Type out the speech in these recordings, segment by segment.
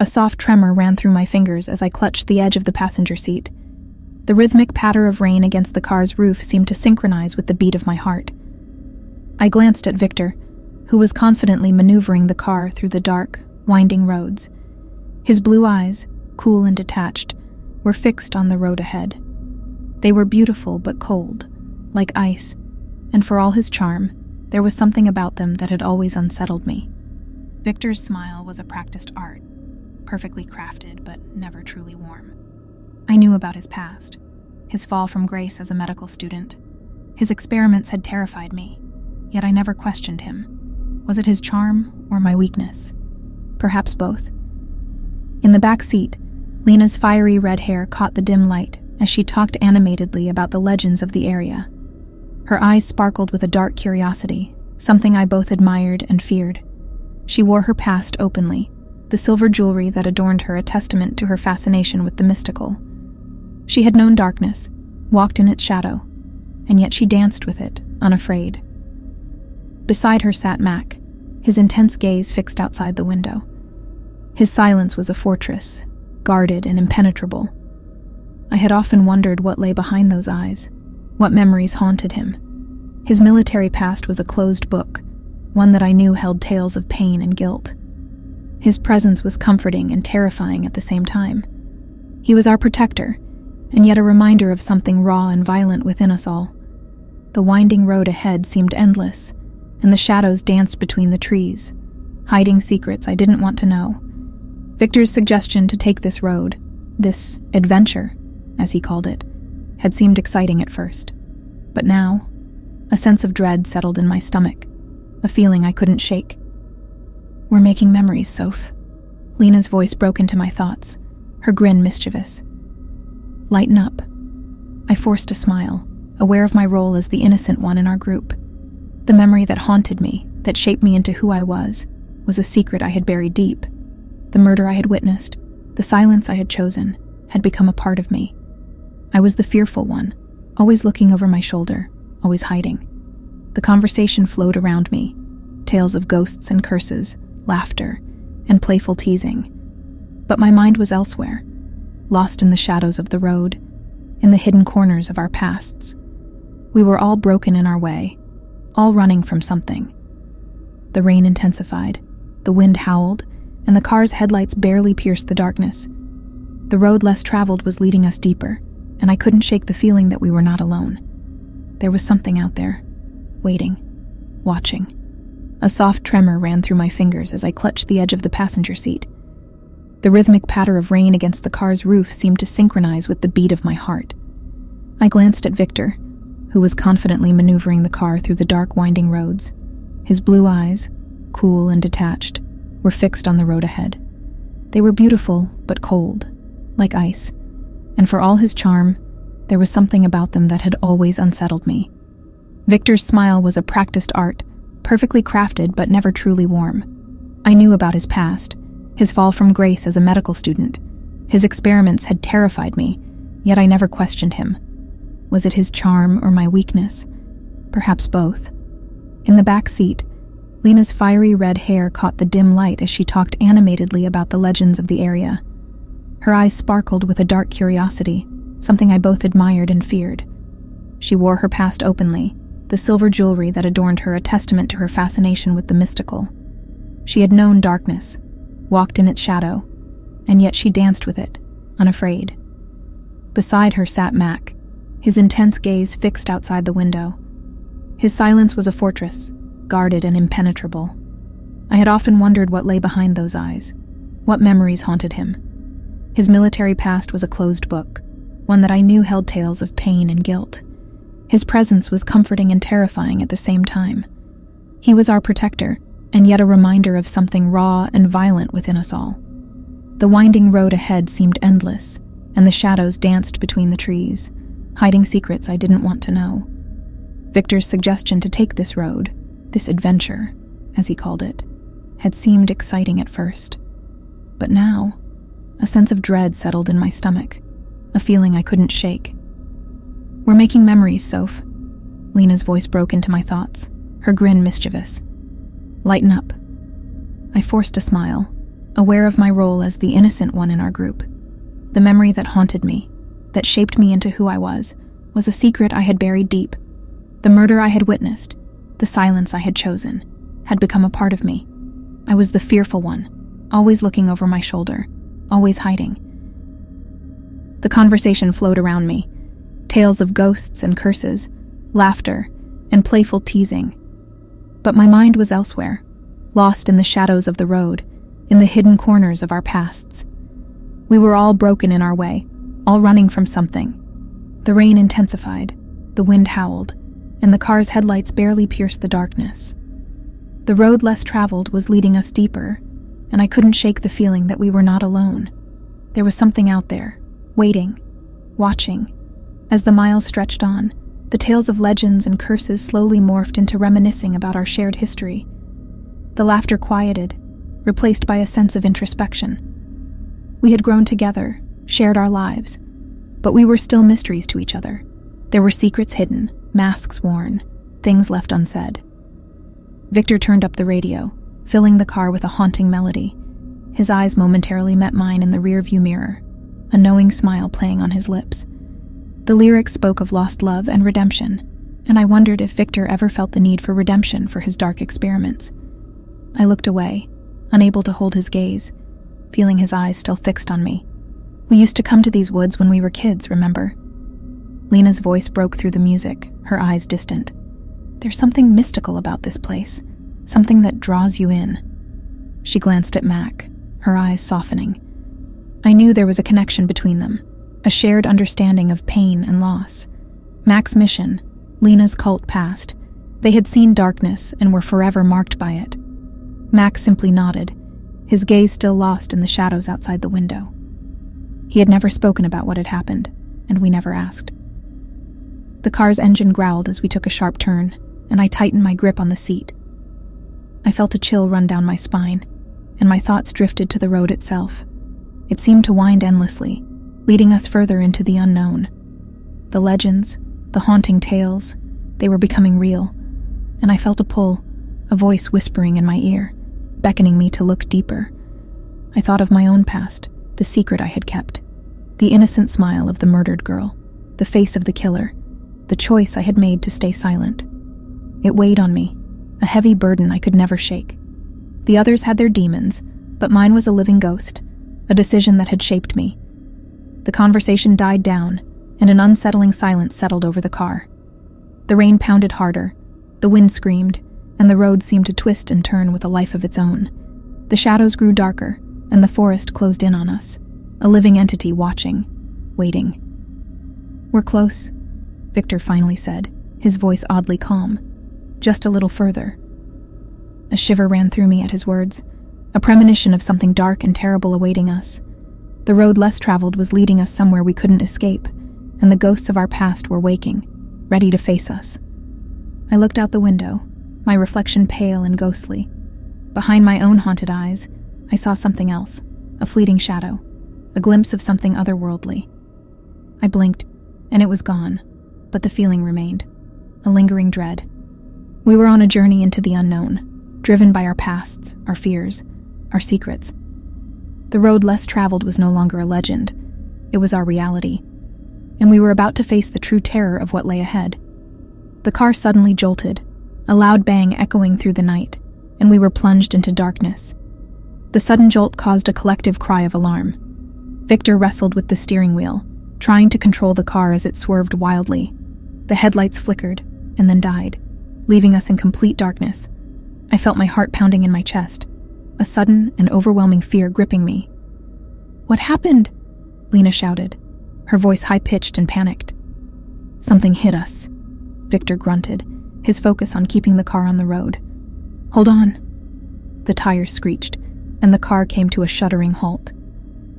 A soft tremor ran through my fingers as I clutched the edge of the passenger seat. The rhythmic patter of rain against the car's roof seemed to synchronize with the beat of my heart. I glanced at Victor, who was confidently maneuvering the car through the dark, winding roads. His blue eyes, cool and detached, were fixed on the road ahead. They were beautiful but cold, like ice, and for all his charm, there was something about them that had always unsettled me. Victor's smile was a practiced art, perfectly crafted but never truly warm. I knew about his past, his fall from grace as a medical student. His experiments had terrified me, yet I never questioned him. Was it his charm or my weakness? Perhaps both. In the back seat, Lena's fiery red hair caught the dim light as she talked animatedly about the legends of the area. Her eyes sparkled with a dark curiosity, something I both admired and feared. She wore her past openly, the silver jewelry that adorned her a testament to her fascination with the mystical. She had known darkness, walked in its shadow, and yet she danced with it, unafraid. Beside her sat Mac, his intense gaze fixed outside the window. His silence was a fortress, guarded and impenetrable. I had often wondered what lay behind those eyes, what memories haunted him. His military past was a closed book, one that I knew held tales of pain and guilt. His presence was comforting and terrifying at the same time. He was our protector, and yet a reminder of something raw and violent within us all. The winding road ahead seemed endless, and the shadows danced between the trees, hiding secrets I didn't want to know. Victor's suggestion to take this road, this adventure, as he called it, had seemed exciting at first. But now, a sense of dread settled in my stomach, a feeling I couldn't shake. "We're making memories, Soph." Lena's voice broke into my thoughts, her grin mischievous. "Lighten up." I forced a smile, aware of my role as the innocent one in our group. The memory that haunted me, that shaped me into who I was a secret I had buried deep. The murder I had witnessed, the silence I had chosen, had become a part of me. I was the fearful one, always looking over my shoulder, always hiding. The conversation flowed around me, tales of ghosts and curses, laughter, and playful teasing. But my mind was elsewhere, lost in the shadows of the road, in the hidden corners of our pasts. We were all broken in our way, all running from something. The rain intensified, the wind howled, and the car's headlights barely pierced the darkness. The road less traveled was leading us deeper, and I couldn't shake the feeling that we were not alone. There was something out there, waiting, watching. A soft tremor ran through my fingers as I clutched the edge of the passenger seat. The rhythmic patter of rain against the car's roof seemed to synchronize with the beat of my heart. I glanced at Victor, who was confidently maneuvering the car through the dark, winding roads. His blue eyes, cool and detached, were fixed on the road ahead. They were beautiful but cold, like ice, and for all his charm, there was something about them that had always unsettled me. Victor's smile was a practiced art, perfectly crafted but never truly warm. I knew about his past, his fall from grace as a medical student. His experiments had terrified me, yet I never questioned him. Was it his charm or my weakness? Perhaps both. In the back seat, Lena's fiery red hair caught the dim light as she talked animatedly about the legends of the area. Her eyes sparkled with a dark curiosity, something I both admired and feared. She wore her past openly, the silver jewelry that adorned her a testament to her fascination with the mystical. She had known darkness, walked in its shadow, and yet she danced with it, unafraid. Beside her sat Mac, his intense gaze fixed outside the window. His silence was a fortress, guarded and impenetrable. I had often wondered what lay behind those eyes, what memories haunted him. His military past was a closed book, one that I knew held tales of pain and guilt. His presence was comforting and terrifying at the same time. He was our protector, and yet a reminder of something raw and violent within us all. The winding road ahead seemed endless, and the shadows danced between the trees, hiding secrets I didn't want to know. Victor's suggestion to take this road, this adventure, as he called it, had seemed exciting at first. But now, a sense of dread settled in my stomach, a feeling I couldn't shake. "We're making memories, Soph." Lena's voice broke into my thoughts, her grin mischievous. "Lighten up." I forced a smile, aware of my role as the innocent one in our group. The memory that haunted me, that shaped me into who I was a secret I had buried deep. The murder I had witnessed, the silence I had chosen, had become a part of me. I was the fearful one, always looking over my shoulder, always hiding. The conversation flowed around me, tales of ghosts and curses, laughter, and playful teasing. But my mind was elsewhere, lost in the shadows of the road, in the hidden corners of our pasts. We were all broken in our way, all running from something. The rain intensified, the wind howled, and the car's headlights barely pierced the darkness. The road less traveled was leading us deeper, and I couldn't shake the feeling that we were not alone. There was something out there, waiting, watching. As the miles stretched on, the tales of legends and curses slowly morphed into reminiscing about our shared history. The laughter quieted, replaced by a sense of introspection. We had grown together, shared our lives, but we were still mysteries to each other. There were secrets hidden, masks worn, things left unsaid. Victor turned up the radio, filling the car with a haunting melody. His eyes momentarily met mine in the rearview mirror, a knowing smile playing on his lips. The lyrics spoke of lost love and redemption, and I wondered if Victor ever felt the need for redemption for his dark experiments. I looked away, unable to hold his gaze, feeling his eyes still fixed on me. We used to come to these woods when we were kids, remember? Lena's voice broke through the music, her eyes distant. There's something mystical about this place, something that draws you in. She glanced at Mac, her eyes softening. I knew there was a connection between them, a shared understanding of pain and loss. Mac's mission, Lena's cult past, they had seen darkness and were forever marked by it. Mac simply nodded, his gaze still lost in the shadows outside the window. He had never spoken about what had happened, and we never asked. The car's engine growled as we took a sharp turn, and I tightened my grip on the seat. I felt a chill run down my spine, and my thoughts drifted to the road itself. It seemed to wind endlessly, leading us further into the unknown. The legends, the haunting tales, they were becoming real, and I felt a pull, a voice whispering in my ear, beckoning me to look deeper. I thought of my own past, the secret I had kept, the innocent smile of the murdered girl, the face of the killer, the choice I had made to stay silent. It weighed on me, a heavy burden I could never shake. The others had their demons, but mine was a living ghost, a decision that had shaped me. The conversation died down, and an unsettling silence settled over the car. The rain pounded harder, the wind screamed, and the road seemed to twist and turn with a life of its own. The shadows grew darker, and the forest closed in on us, a living entity watching, waiting. "We're close," Victor finally said, his voice oddly calm. "Just a little further." A shiver ran through me at his words, a premonition of something dark and terrible awaiting us. The road less traveled was leading us somewhere we couldn't escape, and the ghosts of our past were waking, ready to face us. I looked out the window, my reflection pale and ghostly. Behind my own haunted eyes, I saw something else, a fleeting shadow, a glimpse of something otherworldly. I blinked, and it was gone, but the feeling remained, a lingering dread. We were on a journey into the unknown, driven by our pasts, our fears, our secrets. The road less traveled was no longer a legend, it was our reality, and we were about to face the true terror of what lay ahead. The car suddenly jolted, a loud bang echoing through the night, and we were plunged into darkness. The sudden jolt caused a collective cry of alarm. Victor wrestled with the steering wheel, trying to control the car as it swerved wildly. The headlights flickered, and then died, leaving us in complete darkness. I felt my heart pounding in my chest, a sudden and overwhelming fear gripping me. "What happened?" Lena shouted, her voice high-pitched and panicked. "Something hit us," Victor grunted, his focus on keeping the car on the road. "Hold on." The tires screeched, and the car came to a shuddering halt.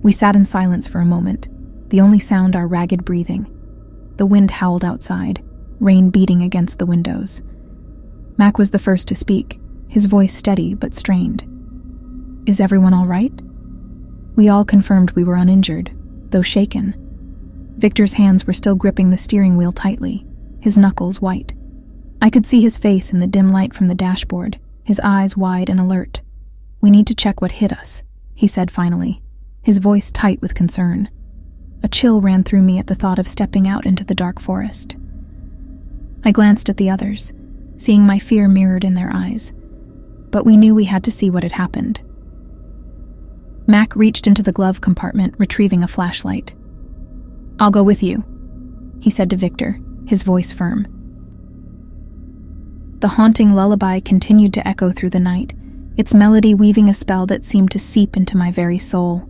We sat in silence for a moment, the only sound our ragged breathing. The wind howled outside, rain beating against the windows. Mac was the first to speak, his voice steady but strained. "Is everyone all right?" We all confirmed we were uninjured, though shaken. Victor's hands were still gripping the steering wheel tightly, his knuckles white. I could see his face in the dim light from the dashboard, his eyes wide and alert. "We need to check what hit us," he said finally, his voice tight with concern. A chill ran through me at the thought of stepping out into the dark forest. I glanced at the others, seeing my fear mirrored in their eyes, but we knew we had to see what had happened. Mac reached into the glove compartment, retrieving a flashlight. "I'll go with you," he said to Victor, his voice firm. The haunting lullaby continued to echo through the night, its melody weaving a spell that seemed to seep into my very soul.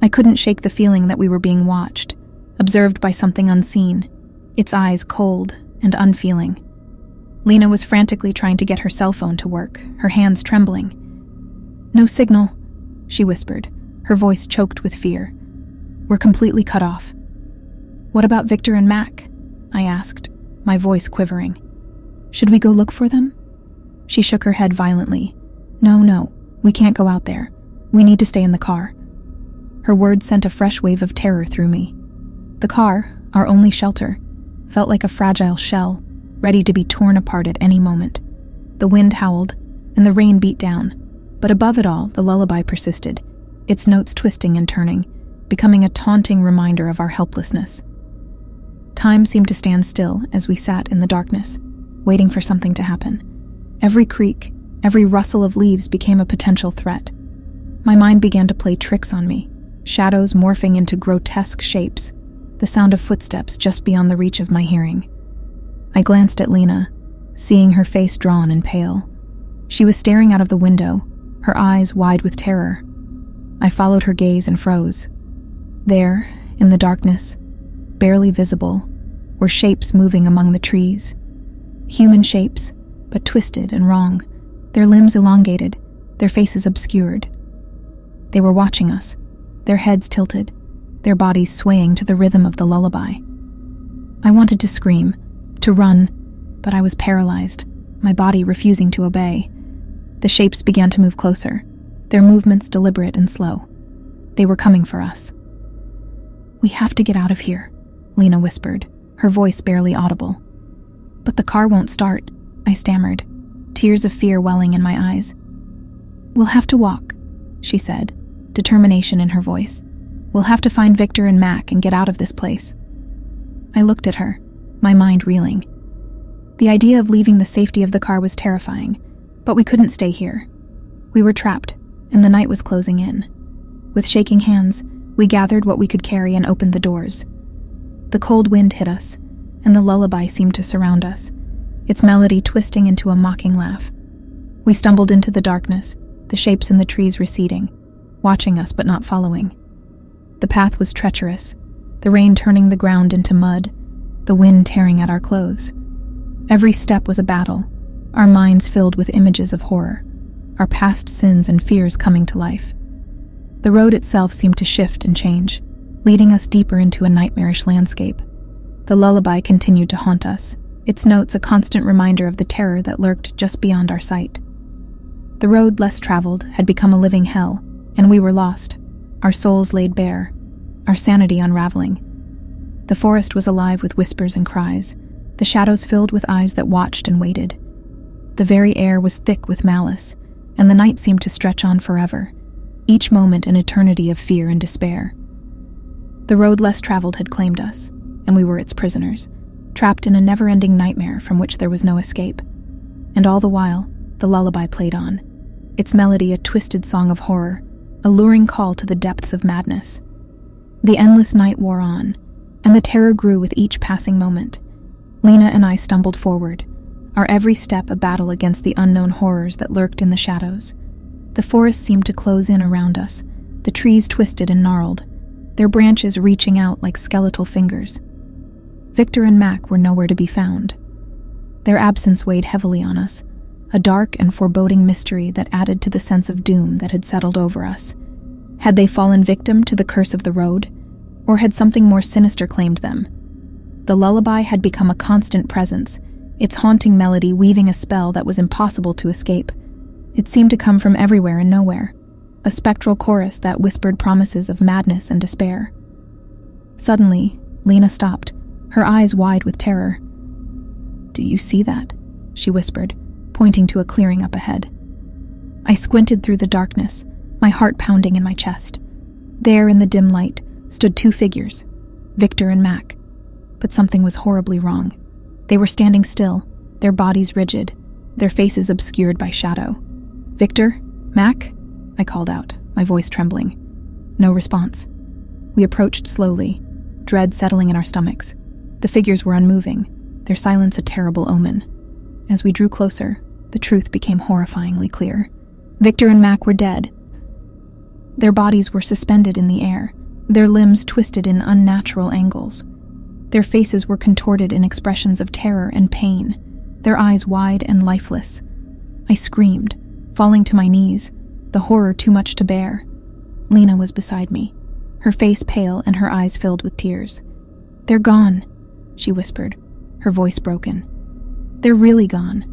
I couldn't shake the feeling that we were being watched, observed by something unseen, its eyes cold and unfeeling. Lena was frantically trying to get her cell phone to work, her hands trembling. "No signal," she whispered, her voice choked with fear. "We're completely cut off." "What about Victor and Mac?" I asked, my voice quivering. "Should we go look for them?" She shook her head violently. No, we can't go out there. We need to stay in the car." Her words sent a fresh wave of terror through me. The car, our only shelter, felt like a fragile shell, ready to be torn apart at any moment. The wind howled, and the rain beat down, but above it all, the lullaby persisted, its notes twisting and turning, becoming a taunting reminder of our helplessness. Time seemed to stand still as we sat in the darkness, waiting for something to happen. Every creak, every rustle of leaves became a potential threat. My mind began to play tricks on me, shadows morphing into grotesque shapes, the sound of footsteps just beyond the reach of my hearing. I glanced at Lena, seeing her face drawn and pale. She was staring out of the window, her eyes wide with terror. I followed her gaze and froze. There, in the darkness, barely visible, were shapes moving among the trees. Human shapes, but twisted and wrong, their limbs elongated, their faces obscured. They were watching us, their heads tilted, their bodies swaying to the rhythm of the lullaby. I wanted to scream, to run, but I was paralyzed, my body refusing to obey. The shapes began to move closer, their movements deliberate and slow. They were coming for us. "We have to get out of here," Lena whispered, her voice barely audible. "But the car won't start," I stammered, tears of fear welling in my eyes. "We'll have to walk," she said, determination in her voice. "We'll have to find Victor and Mac and get out of this place." I looked at her, my mind reeling. The idea of leaving the safety of the car was terrifying, but we couldn't stay here. We were trapped, and the night was closing in. With shaking hands, we gathered what we could carry and opened the doors. The cold wind hit us, and the lullaby seemed to surround us, its melody twisting into a mocking laugh. We stumbled into the darkness, the shapes in the trees receding, watching us but not following. The path was treacherous, the rain turning the ground into mud, the wind tearing at our clothes. Every step was a battle, our minds filled with images of horror, our past sins and fears coming to life. The road itself seemed to shift and change, leading us deeper into a nightmarish landscape. The lullaby continued to haunt us, its notes a constant reminder of the terror that lurked just beyond our sight. The road, less traveled, had become a living hell, and we were lost, our souls laid bare, our sanity unraveling. The forest was alive with whispers and cries, the shadows filled with eyes that watched and waited. The very air was thick with malice, and the night seemed to stretch on forever, each moment an eternity of fear and despair. The road less traveled had claimed us, and we were its prisoners, trapped in a never-ending nightmare from which there was no escape. And all the while, the lullaby played on, its melody a twisted song of horror, a luring call to the depths of madness. The endless night wore on, and the terror grew with each passing moment. Lena and I stumbled forward, our every step a battle against the unknown horrors that lurked in the shadows. The forest seemed to close in around us, the trees twisted and gnarled, their branches reaching out like skeletal fingers. Victor and Mac were nowhere to be found. Their absence weighed heavily on us, a dark and foreboding mystery that added to the sense of doom that had settled over us. Had they fallen victim to the curse of the road, or had something more sinister claimed them? The lullaby had become a constant presence, its haunting melody weaving a spell that was impossible to escape. It seemed to come from everywhere and nowhere, a spectral chorus that whispered promises of madness and despair. Suddenly, Lena stopped, her eyes wide with terror. "Do you see that?" she whispered, pointing to a clearing up ahead. I squinted through the darkness, my heart pounding in my chest. There in the dim light stood two figures, Victor and Mac. But something was horribly wrong. They were standing still, their bodies rigid, their faces obscured by shadow. "Victor? Mac?" I called out, my voice trembling. No response. We approached slowly, dread settling in our stomachs. The figures were unmoving, their silence a terrible omen. As we drew closer, the truth became horrifyingly clear. Victor and Mac were dead. Their bodies were suspended in the air, their limbs twisted in unnatural angles. Their faces were contorted in expressions of terror and pain, their eyes wide and lifeless. I screamed, falling to my knees, the horror too much to bear. Lena was beside me, her face pale and her eyes filled with tears. "They're gone," she whispered, her voice broken. "They're really gone."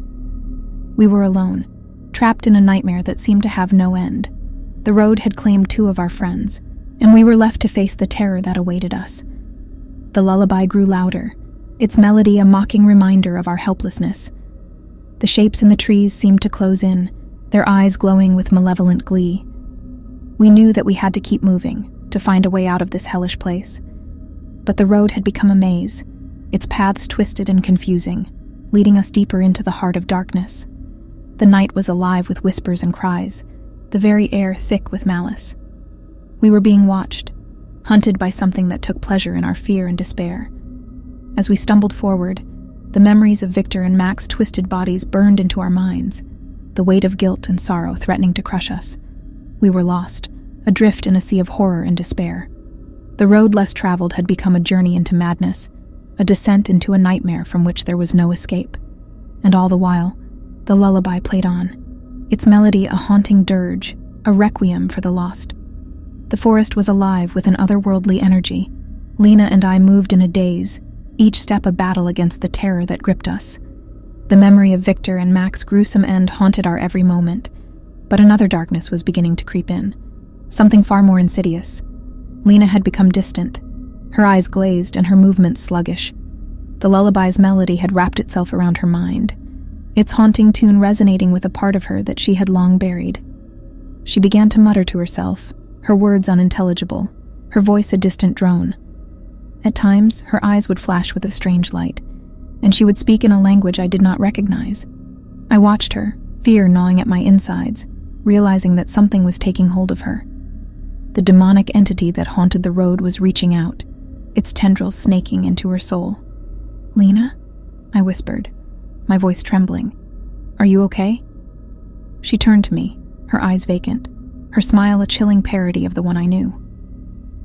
We were alone, trapped in a nightmare that seemed to have no end. The road had claimed two of our friends, and we were left to face the terror that awaited us. The lullaby grew louder, its melody a mocking reminder of our helplessness. The shapes in the trees seemed to close in, their eyes glowing with malevolent glee. We knew that we had to keep moving, to find a way out of this hellish place. But the road had become a maze, its paths twisted and confusing, leading us deeper into the heart of darkness. The night was alive with whispers and cries, the very air thick with malice. We were being watched, hunted by something that took pleasure in our fear and despair. As we stumbled forward, the memories of Victor and Mac's twisted bodies burned into our minds, the weight of guilt and sorrow threatening to crush us. We were lost, adrift in a sea of horror and despair. The road less traveled had become a journey into madness, a descent into a nightmare from which there was no escape. And all the while, the lullaby played on, its melody a haunting dirge, a requiem for the lost. The forest was alive with an otherworldly energy. Lena and I moved in a daze, each step a battle against the terror that gripped us. The memory of Victor and Mac's gruesome end haunted our every moment, but another darkness was beginning to creep in, something far more insidious. Lena had become distant, her eyes glazed and her movements sluggish. The lullaby's melody had wrapped itself around her mind, its haunting tune resonating with a part of her that she had long buried. She began to mutter to herself, her words unintelligible, her voice a distant drone. At times, her eyes would flash with a strange light, and she would speak in a language I did not recognize. I watched her, fear gnawing at my insides, realizing that something was taking hold of her. The demonic entity that haunted the road was reaching out, its tendrils snaking into her soul. "Lena?" I whispered, my voice trembling. "Are you okay?" She turned to me, her eyes vacant, her smile a chilling parody of the one I knew.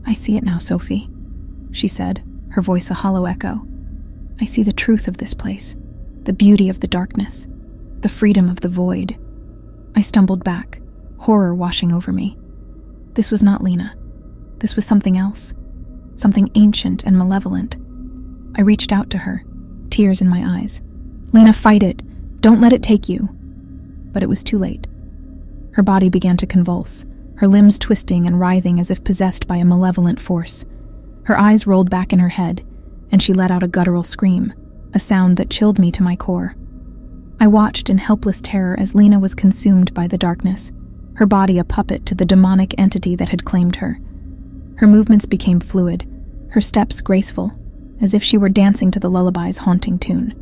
"I see it now, Sophie," she said, her voice a hollow echo. "I see the truth of this place, the beauty of the darkness, the freedom of the void." I stumbled back, horror washing over me. This was not Lena. This was something else, something ancient and malevolent. I reached out to her, tears in my eyes. "Lena, fight it! Don't let it take you!" But it was too late. Her body began to convulse, her limbs twisting and writhing as if possessed by a malevolent force. Her eyes rolled back in her head, and she let out a guttural scream, a sound that chilled me to my core. I watched in helpless terror as Lena was consumed by the darkness, her body a puppet to the demonic entity that had claimed her. Her movements became fluid, her steps graceful, as if she were dancing to the lullaby's haunting tune.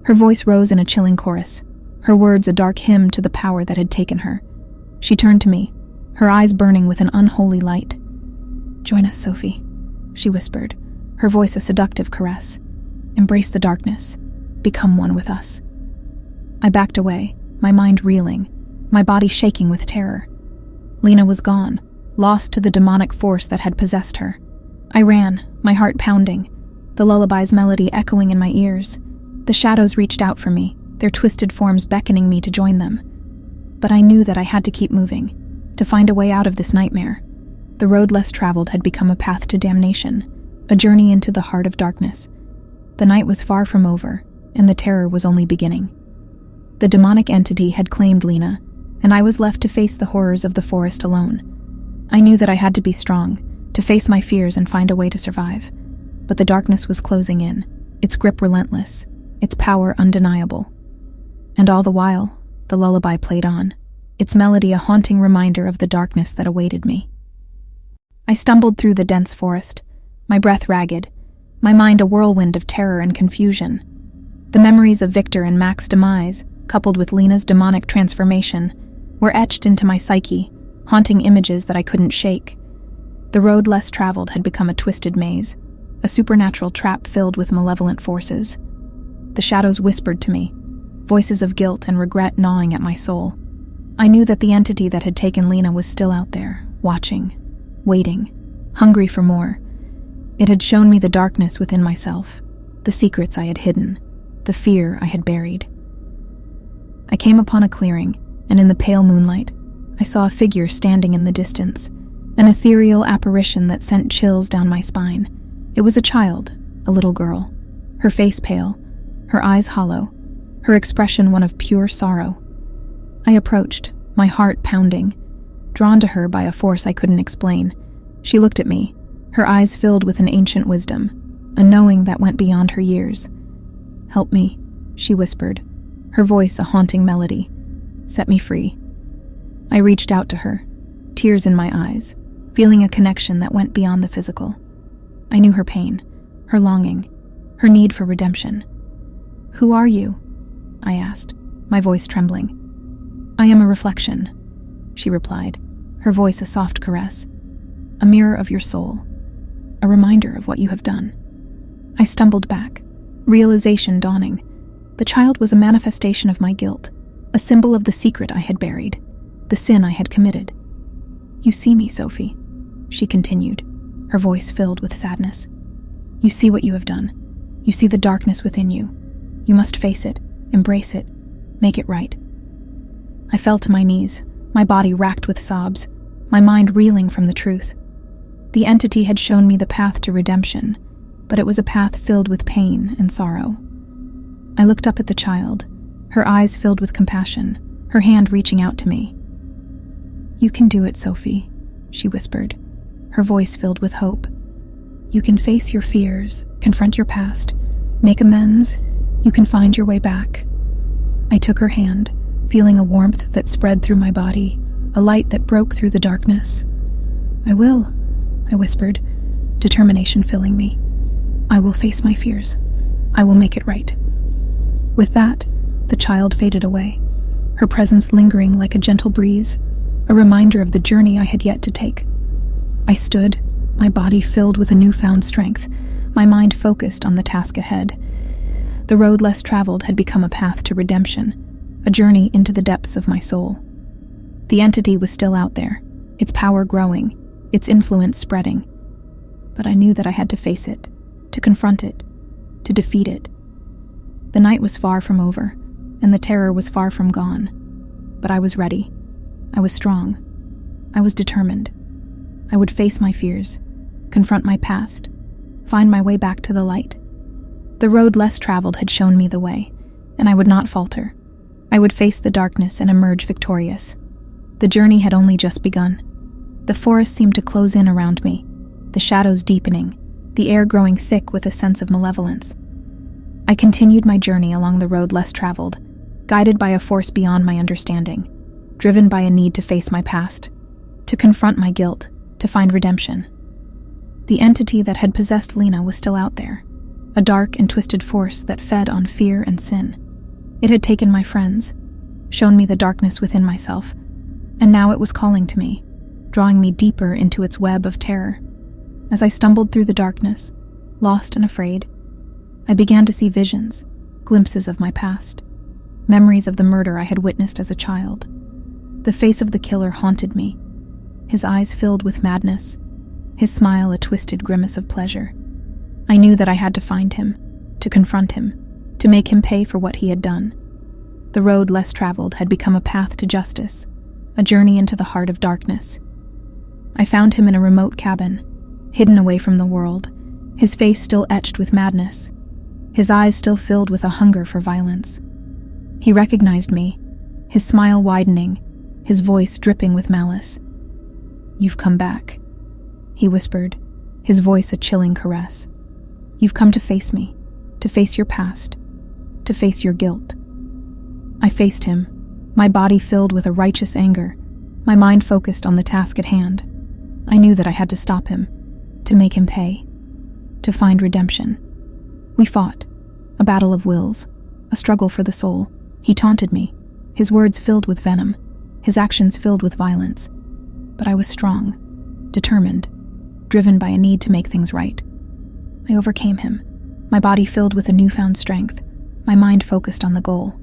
Her voice rose in a chilling chorus, her words a dark hymn to the power that had taken her. She turned to me, her eyes burning with an unholy light. "Join us, Sophie," she whispered, her voice a seductive caress. "Embrace the darkness. Become one with us." I backed away, my mind reeling, my body shaking with terror. Lena was gone, lost to the demonic force that had possessed her. I ran, my heart pounding, the lullaby's melody echoing in my ears. The shadows reached out for me, their twisted forms beckoning me to join them. But I knew that I had to keep moving, to find a way out of this nightmare. The road less traveled had become a path to damnation, a journey into the heart of darkness. The night was far from over, and the terror was only beginning. The demonic entity had claimed Lena, and I was left to face the horrors of the forest alone. I knew that I had to be strong, to face my fears and find a way to survive. But the darkness was closing in, its grip relentless, its power undeniable. And all the while, the lullaby played on, its melody a haunting reminder of the darkness that awaited me. I stumbled through the dense forest, my breath ragged, my mind a whirlwind of terror and confusion. The memories of Victor and Mac's demise, coupled with Lena's demonic transformation, were etched into my psyche, haunting images that I couldn't shake. The road less traveled had become a twisted maze, a supernatural trap filled with malevolent forces. The shadows whispered to me, voices of guilt and regret gnawing at my soul. I knew that the entity that had taken Lena was still out there, watching, waiting, hungry for more. It had shown me the darkness within myself, the secrets I had hidden, the fear I had buried. I came upon a clearing, and in the pale moonlight, I saw a figure standing in the distance, an ethereal apparition that sent chills down my spine. It was a child, a little girl, her face pale, her eyes hollow, her expression one of pure sorrow. I approached, my heart pounding, drawn to her by a force I couldn't explain. She looked at me, her eyes filled with an ancient wisdom, a knowing that went beyond her years. "Help me," she whispered, her voice a haunting melody. "Set me free." I reached out to her, tears in my eyes, feeling a connection that went beyond the physical. I knew her pain, her longing, her need for redemption. "Who are you?" I asked, my voice trembling. "I am a reflection," she replied, her voice a soft caress. "A mirror of your soul, a reminder of what you have done." I stumbled back, realization dawning. The child was a manifestation of my guilt, a symbol of the secret I had buried, the sin I had committed. "You see me, Sophie," she continued, her voice filled with sadness. "You see what you have done. You see the darkness within you. You must face it, embrace it, make it right." I fell to my knees, my body racked with sobs, my mind reeling from the truth. The entity had shown me the path to redemption, but it was a path filled with pain and sorrow. I looked up at the child, her eyes filled with compassion, her hand reaching out to me. "You can do it, Sophie," she whispered, her voice filled with hope. "You can face your fears, confront your past, make amends. You can find your way back." I took her hand, feeling a warmth that spread through my body, a light that broke through the darkness. "I will," I whispered, determination filling me. "I will face my fears. I will make it right." With that, the child faded away, her presence lingering like a gentle breeze, a reminder of the journey I had yet to take. I stood, my body filled with a newfound strength, my mind focused on the task ahead. The road less traveled had become a path to redemption, a journey into the depths of my soul. The entity was still out there, its power growing, its influence spreading. But I knew that I had to face it, to confront it, to defeat it. The night was far from over, and the terror was far from gone. But I was ready. I was strong. I was determined. I would face my fears, confront my past, find my way back to the light. The road less traveled had shown me the way, and I would not falter. I would face the darkness and emerge victorious. The journey had only just begun. The forest seemed to close in around me, the shadows deepening, the air growing thick with a sense of malevolence. I continued my journey along the road less traveled, guided by a force beyond my understanding, driven by a need to face my past, to confront my guilt, to find redemption. The entity that had possessed Lena was still out there, a dark and twisted force that fed on fear and sin. It had taken my friends, shown me the darkness within myself, and now it was calling to me, drawing me deeper into its web of terror. As I stumbled through the darkness, lost and afraid, I began to see visions, glimpses of my past, memories of the murder I had witnessed as a child. The face of the killer haunted me, his eyes filled with madness, his smile a twisted grimace of pleasure. I knew that I had to find him, to confront him, to make him pay for what he had done. The road less traveled had become a path to justice, a journey into the heart of darkness. I found him in a remote cabin, hidden away from the world, his face still etched with madness, his eyes still filled with a hunger for violence. He recognized me, his smile widening, his voice dripping with malice. "You've come back," he whispered, his voice a chilling caress. "You've come to face me, to face your past, to face your guilt." I faced him, my body filled with a righteous anger, my mind focused on the task at hand. I knew that I had to stop him, to make him pay, to find redemption. We fought, a battle of wills, a struggle for the soul. He taunted me, his words filled with venom, his actions filled with violence. But I was strong, determined, driven by a need to make things right. I overcame him, my body filled with a newfound strength, my mind focused on the goal.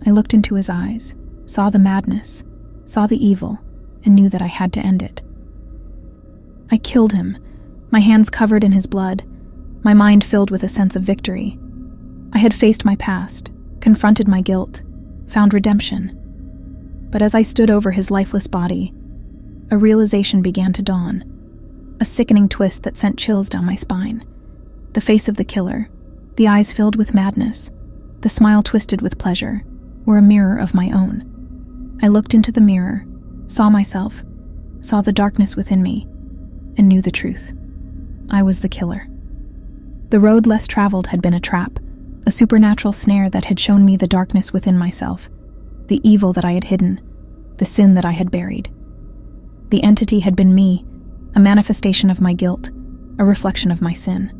I looked into his eyes, saw the madness, saw the evil, and knew that I had to end it. I killed him, my hands covered in his blood, my mind filled with a sense of victory. I had faced my past, confronted my guilt, found redemption. But as I stood over his lifeless body, a realization began to dawn, a sickening twist that sent chills down my spine. The face of the killer, the eyes filled with madness, the smile twisted with pleasure, were a mirror of my own. I looked into the mirror, saw myself, saw the darkness within me, and knew the truth. I was the killer. The road less traveled had been a trap, a supernatural snare that had shown me the darkness within myself, the evil that I had hidden, the sin that I had buried. The entity had been me, a manifestation of my guilt, a reflection of my sin.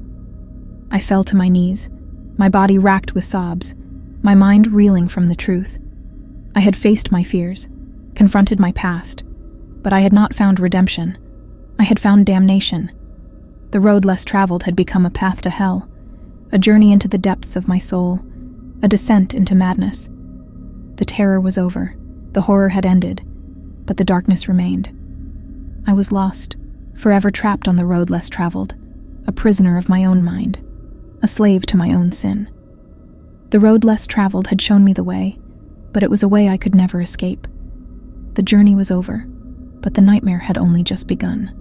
I fell to my knees, my body racked with sobs, my mind reeling from the truth. I had faced my fears, confronted my past, but I had not found redemption. I had found damnation. The road less traveled had become a path to hell, a journey into the depths of my soul, a descent into madness. The terror was over, the horror had ended, but the darkness remained. I was lost, forever trapped on the road less traveled, a prisoner of my own mind, a slave to my own sin. The road less traveled had shown me the way, but it was a way I could never escape. The journey was over, but the nightmare had only just begun.